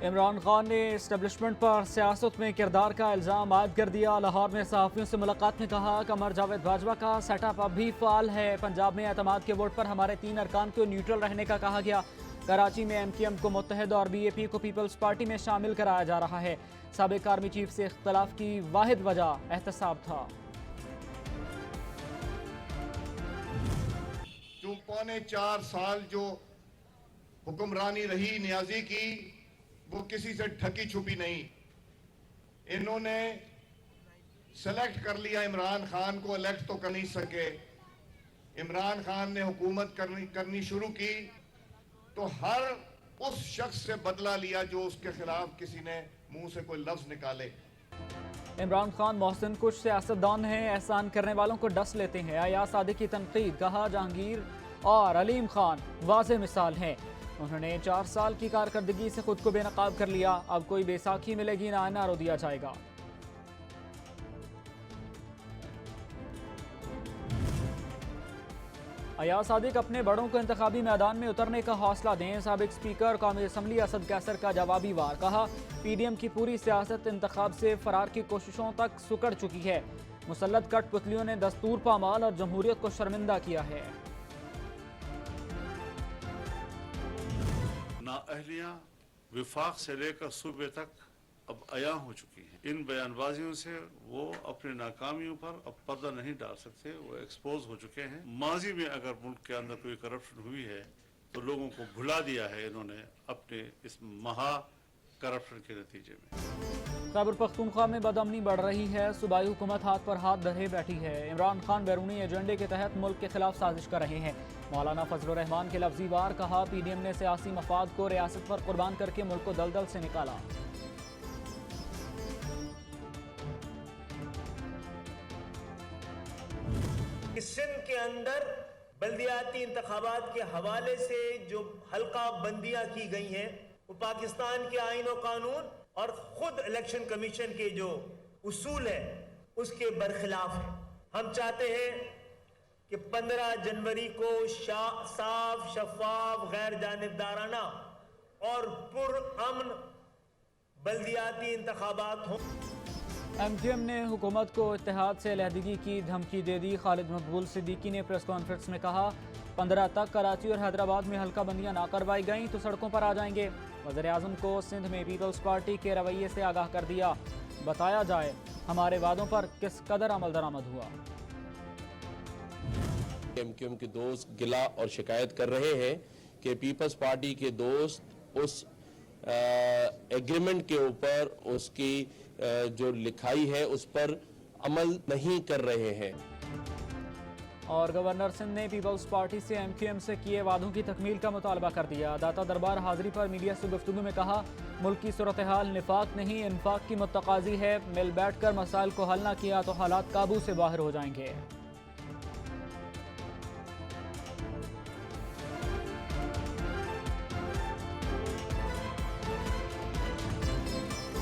عمران خان نے اسٹیبلشمنٹ پر سیاست میں کردار کا الزام عائد کر دیا۔ لاہور میں صحافیوں سے ملاقات میں کہا قمر جاوید باجوہ کا سیٹ اپ اب بھی فعال ہے۔ پنجاب میں اعتماد کے ووٹ پر ہمارے 3 ارکان کو نیوٹرل رہنے کا کہا گیا۔ کراچی میں ایم کیو ایم کو متحد اور بی اے پی کو پیپلز پارٹی میں شامل کرایا جا رہا ہے۔ سابق آرمی چیف سے اختلاف کی واحد وجہ احتساب تھا۔ جو 4.25 سال جو حکمرانی رہی نیازی کی، وہ کسی سے ڈھکی چھپی نہیں۔ انہوں نے سلیکٹ کر لیا عمران خان کو، الیکٹ تو کر نہیں سکے۔ عمران خان نے حکومت کرنی شروع کی تو ہر اس شخص سے بدلہ لیا جو اس کے خلاف کسی نے منہ سے کوئی لفظ نکالے۔ عمران خان محسن کچھ سیاستدان ہیں، احسان کرنے والوں کو ڈس لیتے ہیں۔ ایاز صادق کی تنقید، کہا جہانگیر اور علیم خان واضح مثال ہیں۔ انہوں نے 4 سال کی کارکردگی سے خود کو بے نقاب کر لیا، اب کوئی بیساکھی ملے گی نہ نعرہ دیا جائے گا۔ ایاز صادق اپنے بڑوں کو انتخابی میدان میں اترنے کا حوصلہ دیں۔ سابق اسپیکر قومی اسمبلی اسد قیصر کا جوابی وار، کہا پی ڈی ایم کی پوری سیاست انتخاب سے فرار کی کوششوں تک سکڑ چکی ہے۔ مسلط کٹ پتلیوں نے دستور پامال اور جمہوریت کو شرمندہ کیا ہے۔ نااہلیاں وفاق سے لے کر صوبے تک اب عیاں ہو چکی ہیں۔ ان بیان بازیوں سے وہ اپنی ناکامیوں پر اب پردہ نہیں ڈال سکتے، وہ ایکسپوز ہو چکے ہیں۔ ماضی میں اگر ملک کے اندر کوئی کرپشن ہوئی ہے تو لوگوں کو بھلا دیا ہے انہوں نے اپنے اس مہا کرپشن کے نتیجے میں۔ خیبر پختونخوا میں بدامنی بڑھ رہی ہے، صوبائی حکومت ہاتھ پر ہاتھ دھرے بیٹھی ہے۔ عمران خان بیرونی ایجنڈے کے تحت ملک کے خلاف سازش کر رہے ہیں۔ مولانا فضل الرحمان کے لفظی وار، کہا پی ڈی ایم نے سیاسی مفاد کو ریاست پر قربان کر کے ملک کو دلدل سے نکالا۔ سندھ کے اندر بلدیاتی انتخابات کے حوالے سے جو حلقہ بندیاں کی گئی ہیں وہ پاکستان کے آئین و قانون اور خود الیکشن کمیشن کے جو اصول ہے اس کے برخلاف ہے۔ ہم چاہتے ہیں کہ 15 جنوری کو صاف، شفاف، غیر جانبدارانہ اور پرامن بلدیاتی انتخابات ہوں۔ ایم کیو ایم نے حکومت کو اتحاد سے علیحدگی کی دھمکی دے دی۔ خالد مقبول صدیقی نے پریس کانفرنس میں کہا 15 تک کراچی اور حیدرآباد میں حلقہ بندیاں نہ کروائی گئیں تو سڑکوں پر آ جائیں گے۔ وزیر اعظم کو سندھ میں پیپلز پارٹی کے رویے سے آگاہ کر دیا، بتایا جائے ہمارے وعدوں پر کس قدر عمل درآمد ہوا۔ ایم کیو ایم کے دوست گلہ اور شکایت کر رہے ہیں کہ پیپلز پارٹی کے دوست اس ایگریمنٹ کے اوپر اس کی جو لکھائی ہے اس پر عمل نہیں کر رہے ہیں۔ اور گورنر سندھ نے پیپلز پارٹی سے ایم کیو ایم سے کیے وعدوں کی تکمیل کا مطالبہ کر دیا۔ داتا دربار حاضری پر میڈیا سے گفتگو میں کہا ملک کی صورتحال نفاق نہیں انفاق کی متقاضی ہے، مل بیٹھ کر مسائل کو حل نہ کیا تو حالات قابو سے باہر ہو جائیں گے۔